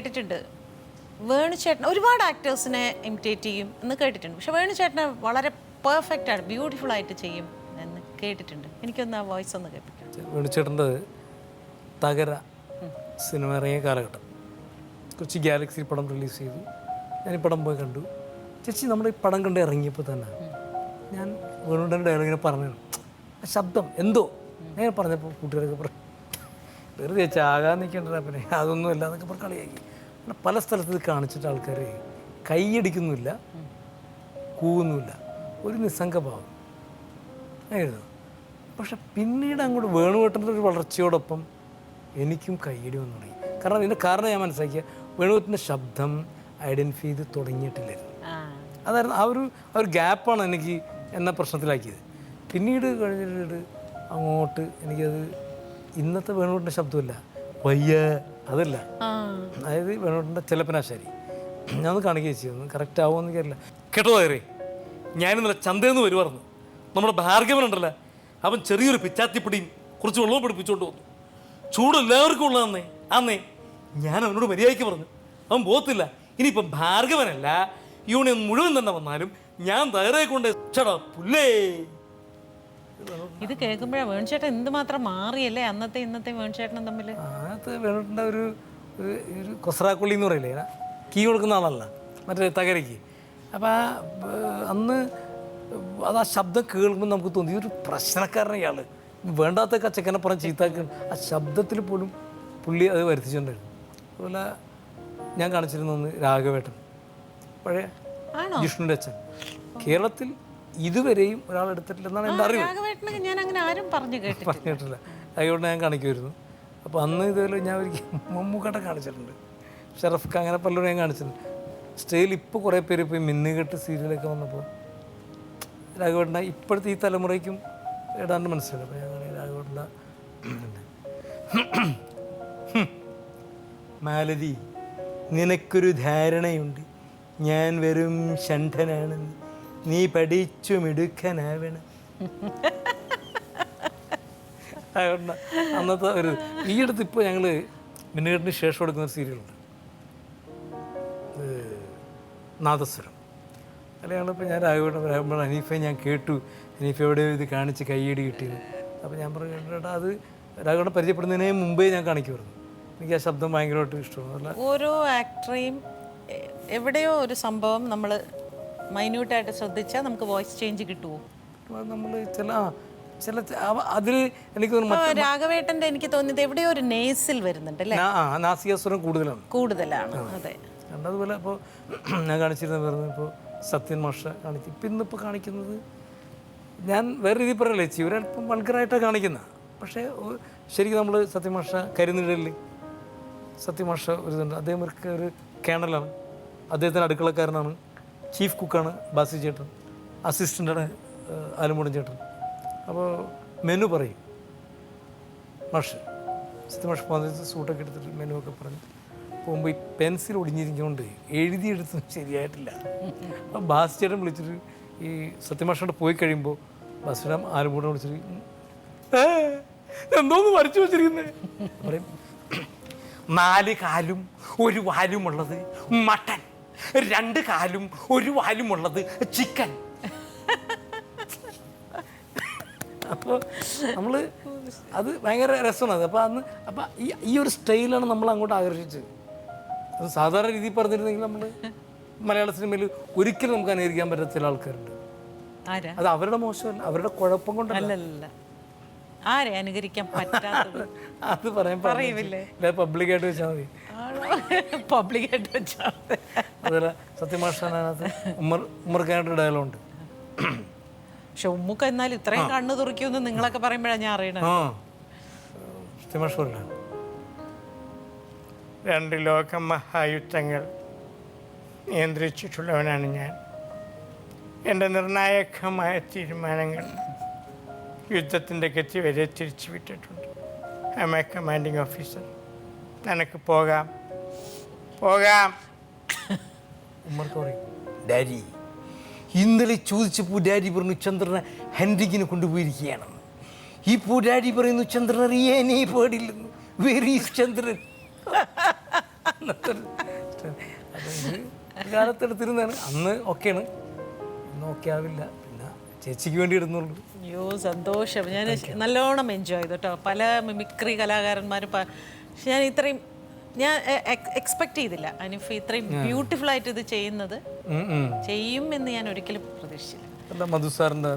കേട്ടിട്ടുണ്ട്. വേണുചേട്ടൻ ഒരുപാട് ആക്ടേഴ്സിനെ ഇമിറ്റേറ്റ് ചെയ്യും എന്ന് കേട്ടിട്ടുണ്ട്. പക്ഷെ വേണുചേട്ടനെ വളരെ പെർഫെക്റ്റ് ആണ്, ബ്യൂട്ടിഫുൾ ആയിട്ട് ചെയ്യും എന്ന് കേട്ടിട്ടുണ്ട്. എനിക്കൊന്ന് ആ വോയിസ് ഒന്ന് കേൾപ്പിക്കാം. വേണുചേട്ടൻ്റെ തകര സിനിമ ഇറങ്ങിയ കാലഘട്ടം, കൊച്ചി ഗാലക്സി പടം റിലീസ് ചെയ്തു. ഞാൻ ഈ പടം പോയി കണ്ടു. ചേച്ചി നമ്മുടെ ഈ പടം കണ്ട് ഇറങ്ങിയപ്പോൾ തന്നെ ഞാൻ വേണുവിൻ്റെ ഡയലോഗിനെ പറഞ്ഞു, ആ ശബ്ദം എന്തോ ഞാൻ പറഞ്ഞപ്പോൾ കൂട്ടുകാരൊക്കെ പറഞ്ഞു, വെറുതെ ചേച്ചി ആകാൻ നിൽക്കേണ്ട പിന്നെ അതൊന്നും ഇല്ല എന്നൊക്കെ പറഞ്ഞ് കളിയാക്കി. പല സ്ഥലത്ത് ഇത് കാണിച്ചിട്ട് ആൾക്കാർ കൈയടിക്കുന്നില്ല, കൂവുന്നില്ല, ഒരു നിസ്സംഗഭാവം ആയിരുന്നു. പക്ഷെ പിന്നീട് അങ്ങോട്ട് വേണുവേട്ടൻ്റെ ഒരു വളർച്ചയോടൊപ്പം എനിക്കും കൈയടി വന്നു തുടങ്ങി. കാരണം ഇതിൻ്റെ കാരണം ഞാൻ മനസ്സിലാക്കിയ വേണുവേട്ടൻ്റെ ശബ്ദം ഐഡൻറ്റിഫൈ ചെയ്ത് തുടങ്ങിയിട്ടില്ലായിരുന്നു. അതായിരുന്നു ആ ഒരു ഗ്യാപ്പാണ് എനിക്ക് എന്നെ പ്രശ്നത്തിലാക്കിയത്. പിന്നീട് കഴിഞ്ഞിട്ട് അങ്ങോട്ട് എനിക്കത് ഇന്നത്തെ വേണുവേട്ടൻ്റെ ശബ്ദമില്ല, വയ്യ അതല്ല, അതായത് വേണുവേട്ടൻ്റെ ചെലപ്പനാശാരി. ഞാനൊന്ന് കാണിക്കുകയും ചെയ്യുന്നു, കറക്റ്റ് ആവുമെന്ന് എനിക്കറിയില്ല കേട്ടോ. കയറി ഞാനിന്നലെ ചന്തയിൽ നിന്ന് വരുമായിരുന്നു. നമ്മുടെ ഭാർഗവനുണ്ടല്ലോ, അവൻ ചെറിയൊരു പിച്ചാത്തിപ്പിടിയും കുറച്ച് വെള്ളവും പിടിപ്പിച്ചുകൊണ്ട് വന്നു. ചൂട് എല്ലാവർക്കും ഉള്ളതെന്നേ അന്നേ ഞാൻ അവനോട് മര്യാദയ്ക്ക് പറഞ്ഞു. അവൻ പോകത്തില്ല. ഇനിയിപ്പം ഭാർഗവനല്ല, യൂണിയൻ മുഴുവൻ തന്നെ വന്നാലും ഞാൻ തയ്യാറായി കൊണ്ട് ചേട്ടാ പുല്ലേ. ഇത് കേൾക്കുമ്പോഴാണ് വേണുചേട്ടൻ എന്തുമാത്രം മാറിയല്ലേ അന്നത്തെ ഇന്നത്തെ വേണുചേട്ടനും തമ്മിൽ. അതിനകത്ത് വേണുവിൻ്റെ ഒരു കൊസ്രാക്കുള്ളി എന്ന് പറയില്ലേ, കീ കൊടുക്കുന്ന ആളല്ല മറ്റേ തകരയ്ക്ക്. അപ്പം അന്ന് അത് ആ ശബ്ദം കേൾക്കുമ്പോൾ നമുക്ക് തോന്നി ഒരു പ്രശ്നക്കാരനെ ഇയാൾ, വേണ്ടാത്ത കച്ചക്കനെ പറഞ്ഞ് ചീത്താക്കി. ആ ശബ്ദത്തിൽ പോലും പുള്ളി അത് വരുത്തിച്ചിട്ടുണ്ടായിരുന്നു. അതുപോലെ ഞാൻ കാണിച്ചിരുന്ന ഒന്ന് രാഘവേട്ടൻ, പഴയ ജിഷ്ണുവിൻ്റെ അച്ഛൻ. കേരളത്തിൽ ഇതുവരെയും ഒരാളെടുത്തിട്ടില്ലെന്നാണ് എൻ്റെ അറിവ്. ഞാൻ അങ്ങനെ ആരും പറഞ്ഞിട്ടില്ല. രാഘവേട്ടനെ ഞാൻ കാണിക്കുമായിരുന്നു. അപ്പോൾ അന്ന് ഇതുപോലെ ഞാൻ ഒരിക്കലും മമ്മൂക്കട്ടെ കാണിച്ചിട്ടുണ്ട്, ഷറഫ് ഖാൻ, അങ്ങനെ പലരും ഞാൻ കാണിച്ചിട്ടുണ്ട്. സ്റ്റേജിൽ ഇപ്പോൾ കുറേ പേര് ഇപ്പോൾ മിന്നുകെട്ട് സീരിയലൊക്കെ വന്നപ്പോൾ രാഘവേട്ടൻ്റെ ഇപ്പോഴത്തെ ഈ തലമുറയ്ക്കും ഏതാണ്ട് മനസ്സിലായി. അപ്പോൾ ഞാൻ രാഘവേട്ടൻ്റെ മാലതി, നിനക്കൊരു ധാരണയുണ്ട്, ഞാൻ വെറും ഷണ്ഠനാണെന്ന്, നീ പഠിച്ചു മിടുക്കനാവണം. അന്നത്തെ ഒരു ഈ അടുത്ത് ഇപ്പോൾ ഞങ്ങൾ മിന്നുകെട്ടിന് ശേഷം എടുക്കുന്ന ഒരു സീരിയലുണ്ട്, നാദസ്വരം. അല്ല ഞങ്ങളിപ്പോൾ ഞാൻ രാഘവേട്ടൻ പറയുമ്പോൾ ഹനീഫയെ ഞാൻ കേട്ടു, ഹനീഫ എവിടെയോ ഇത് കാണിച്ച് കൈയടി കിട്ടിയത്. അപ്പോൾ ഞാൻ പറഞ്ഞു കേട്ടാ, അത് രാഘവേട്ടനെ പരിചയപ്പെടുന്നതിന് മുമ്പേ ഞാൻ കാണിക്കുമായിരുന്നു. എനിക്ക് ആ ശബ്ദം ഭയങ്കരമായിട്ട് ഇഷ്ടമാണ്. ഓരോ ആക്ടറേയും എവിടെയോ ഒരു സംഭവം നമ്മൾ മൈന്യൂട്ടായിട്ട് ശ്രദ്ധിച്ചാൽ നമുക്ക് വോയിസ് ചേഞ്ച് കിട്ടുമോ? നമ്മൾ ചില അതിൽ എനിക്ക് തോന്നുന്നു രാഘവേട്ടൻ്റെ എനിക്ക് തോന്നിയത് എവിടെയോ ഒരു നേസിൽ വരുന്നുണ്ട് അല്ലേ, നാസികാസ്വരം കൂടുതലാണ്. അതെ. അതുപോലെ ഇപ്പോൾ ഞാൻ കാണിച്ചിരുന്ന പറയുന്നത് ഇപ്പോൾ സത്യൻ മാഷ കാണിക്കും. ഇപ്പം ഇന്നിപ്പോൾ കാണിക്കുന്നത് ഞാൻ വേറെ രീതിയിൽ പറയല്ലേ, ഇവരല്പം വൾഗറായിട്ടാണ് കാണിക്കുന്നത്. പക്ഷേ ശരിക്കും നമ്മൾ സത്യമാഷ കരിനിഴലിൽ സത്യമാഷ ഒരു ഇതുണ്ട്, അദ്ദേഹം ഒരു കേണലാണ്, അദ്ദേഹത്തിൻ്റെ അടുക്കളക്കാരനാണ്, ചീഫ് കുക്കാണ് ബാസി ചേട്ടൻ, അസിസ്റ്റൻ്റാണ് ആലുമൂടൻ ചേട്ടൻ. അപ്പോൾ മെനു പറയും മാഷ്, സത്യമാഷ് പോകുന്ന സൂട്ടൊക്കെ എടുത്തിട്ട് മെനു ഒക്കെ പറഞ്ഞ് പോകുമ്പോൾ ഈ പെൻസിൽ ഒടിഞ്ഞിരിക്കൊണ്ട് എഴുതിയെടുത്തും ശരിയായിട്ടില്ല. അപ്പോൾ ബാസി ചേട്ടൻ വിളിച്ചിട്ട് ഈ സത്യമാഷോട് പോയി കഴിയുമ്പോൾ ബാസിയുടെ ആലുമൂടൻ വിളിച്ചിട്ട് എന്തോന്ന് വരച്ചു വെച്ചിരിക്കുന്നത് പറയും, 4 കാലും 1 വാലുമുള്ളത് മട്ടൻ, 2 കാലും 1 വാലുമുള്ളത് ചിക്കൻ. അപ്പോൾ നമ്മൾ അത് ഭയങ്കര രസമാണ്. അപ്പോൾ അന്ന് അപ്പം ഈ ഒരു സ്റ്റൈലാണ് നമ്മൾ അങ്ങോട്ട് ആകർഷിച്ചത്. അത് സാധാരണ രീതിയിൽ പറഞ്ഞിരുന്നെങ്കിൽ നമ്മൾ മലയാള സിനിമയിൽ ഒരിക്കലും നമുക്ക് അനുകരിക്കാൻ പറ്റാത്ത ചില ആൾക്കാരുണ്ട്. അത് അവരുടെ മോശമല്ല, അവരുടെ കുഴപ്പം കൊണ്ടല്ല. ആരെ അനുകരിക്കാൻ പറ്റാത്തത് അത് പറയില്ലേ, പബ്ലിക്കായിട്ട് വെച്ചാൽ മതി. പബ്ലിക്കായിട്ട് വെച്ചാൽ മതി. അതുപോലെ സത്യമാഷാനകത്ത് ഉമ്മർക്കാനായിട്ട് ഡയലോഗുണ്ട്. പക്ഷെ ഉമ്മുക്ക എന്നാൽ ഇത്രയും കണ്ണു തുറക്കുമെന്ന് നിങ്ങളൊക്കെ പറയുമ്പോഴാണ് ഞാൻ അറിയണത്. സത്യമാഷല്ല, 2 ലോക മഹായുദ്ധങ്ങൾ നിയന്ത്രിച്ചിട്ടുള്ളവനാണ് ഞാൻ. എൻ്റെ നിർണായകമായ തീരുമാനങ്ങൾ യുദ്ധത്തിൻ്റെ ഗതി വരെ തിരിച്ചുവിട്ടിട്ടുണ്ട്. I am a commanding officer. നിനക്ക് പോകാം. ഉമ്മർക്ക് പറയും, ഡാഡി ഇന്നലെ ചോദിച്ചപ്പോൾ ഡാഡി പറഞ്ഞു ചന്ദ്രനെ ഹെൻറിക്കിനെ കൊണ്ടുപോയിരിക്കുകയാണെന്ന്. ഇപ്പോൾ ഡാഡി പറയുന്നു ചന്ദ്രൻ അറിയാനേ പാടില്ലെന്ന്. വെരി ചന്ദ്രൻ. അന്നത്തെ ഒരു കാലത്തെടുത്തിരുന്നതാണ്. അന്ന് ഓക്കെയാണ്, ഇന്ന് ഓക്കെ ആവില്ല. പിന്നെ ചേച്ചിക്ക് വേണ്ടി ഇടുന്നുള്ളൂ. അയ്യോ സന്തോഷം. ഞാൻ നല്ലോണം എൻജോയ് ചെയ്തു കേട്ടോ. പല മിമിക്രി കലാകാരന്മാർ പക്ഷെ ഞാൻ ഇത്രയും എക്സ്പെക്ട് ചെയ്തില്ല അനിഫ് ഇത്രയും ബ്യൂട്ടിഫുൾ ആയിട്ട് ഇത് ചെയ്യുന്നത് ചെയ്യും എന്ന് ഞാൻ ഒരിക്കലും പ്രതീക്ഷിച്ചില്ല. എന്താ മധുസാറിൻ്റെ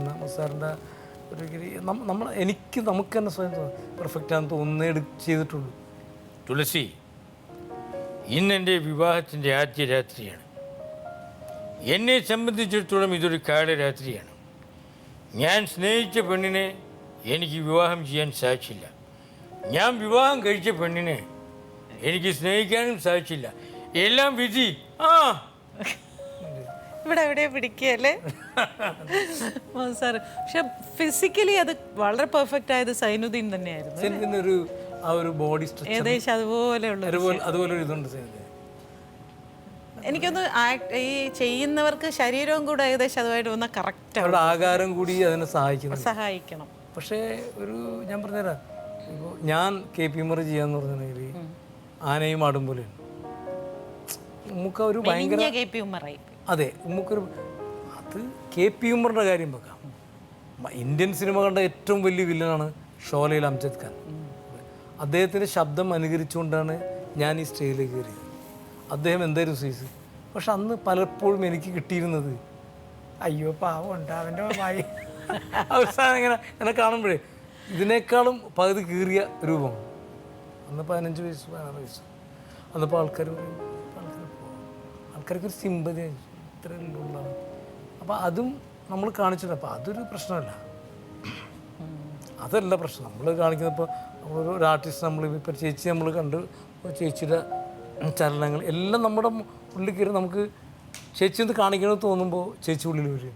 ഒരു നമുക്ക് തന്നെ സ്വയം പെർഫെക്റ്റ് ആണെന്ന് തോന്നുന്നേ ചെയ്തിട്ടുള്ളൂ. തുളസി, ഇന്നെൻ്റെ വിവാഹത്തിൻ്റെ ആദ്യ രാത്രിയാണ്. എന്നെ സംബന്ധിച്ചിടത്തോളം ഇതൊരു കാലരാത്രിയാണ്. ഞാൻ സ്നേഹിച്ച പെണ്ണിനെ എനിക്ക് വിവാഹം ചെയ്യാൻ സാധിച്ചില്ല. ഞാൻ വിവാഹം കഴിച്ച പെണ്ണിനെ എനിക്ക് സ്നേഹിക്കാനും സാധിച്ചില്ല. എല്ലാം വിധി. ഇവിടെ എവിടെ പിടിക്കുകയല്ലേ സാർ. പക്ഷെ ഫിസിക്കലി അത് വളരെ പെർഫെക്റ്റ് ആയത് സൈനുദ്ദീൻ തന്നെയായിരുന്നു. ഒരു ബോഡി ഏകദേശം അതുപോലെയുള്ള അതുപോലെ ഇതുണ്ട്. എനിക്കൊന്ന് ഈ ചെയ്യുന്നവർക്ക് ശരീരവും കൂടെ ഏകദേശം അതുമായിട്ട് വന്നാൽ കറക്റ്റ് അവരുടെ ആകാരം കൂടി അതിനെ സഹായിക്കണം. പക്ഷേ ഞാൻ പറഞ്ഞുതരാം, ഇപ്പോൾ ഞാൻ KP ഉമ്മർ ചെയ്യാന്ന് പറഞ്ഞിട്ടുണ്ടെങ്കിൽ ആനയും ആടും പോലെയാണ്. നമുക്ക് ഒരു ഭയങ്കര KP ഉമ്മറായി. അതെ, നമുക്കൊരു അത് KP ഉമ്മറിൻ്റെ കാര്യം വെക്കാം. ഇന്ത്യൻ സിനിമ കണ്ട ഏറ്റവും വലിയ വില്ലനാണ് ഷോലയിൽ അംജദ് ഖാൻ. അദ്ദേഹത്തിൻ്റെ ശബ്ദം അനുകരിച്ചുകൊണ്ടാണ് ഞാൻ ഈ സ്റ്റേജിലേക്ക് കയറിയത്. അദ്ദേഹം എന്തായിരുന്നു സൈസ്. പക്ഷെ അന്ന് പലപ്പോഴും എനിക്ക് കിട്ടിയിരുന്നത് അയ്യോ പാവം ഉണ്ട് അവൻ്റെ വായി അവസാനം എന്നെ കാണുമ്പോഴേ ഇതിനേക്കാളും പകുതി കീറിയ രൂപമാണ്. അന്ന് 15 വയസ്സ് 16 വയസ്സ്. അന്നപ്പോൾ ആൾക്കാർക്ക് ഒരു സിമ്പതി ഇത്രയുള്ളതാണ്. അപ്പോൾ അതും നമ്മൾ കാണിച്ചിട്ടുണ്ട്. അപ്പോൾ അതൊരു പ്രശ്നമല്ല, അതല്ല പ്രശ്നം. നമ്മൾ കാണിക്കുന്നപ്പോൾ ഒരു ആർട്ടിസ്റ്റ് ഇപ്പോൾ ചേച്ചി നമ്മൾ കണ്ട് ചേച്ചിയുടെ ചലനങ്ങൾ എല്ലാം നമ്മുടെ ഉള്ളിൽ കയറി നമുക്ക് ചേച്ചി ഒന്ന് കാണിക്കണമെന്ന് തോന്നുമ്പോൾ ചേച്ചി ഉള്ളിൽ വരും.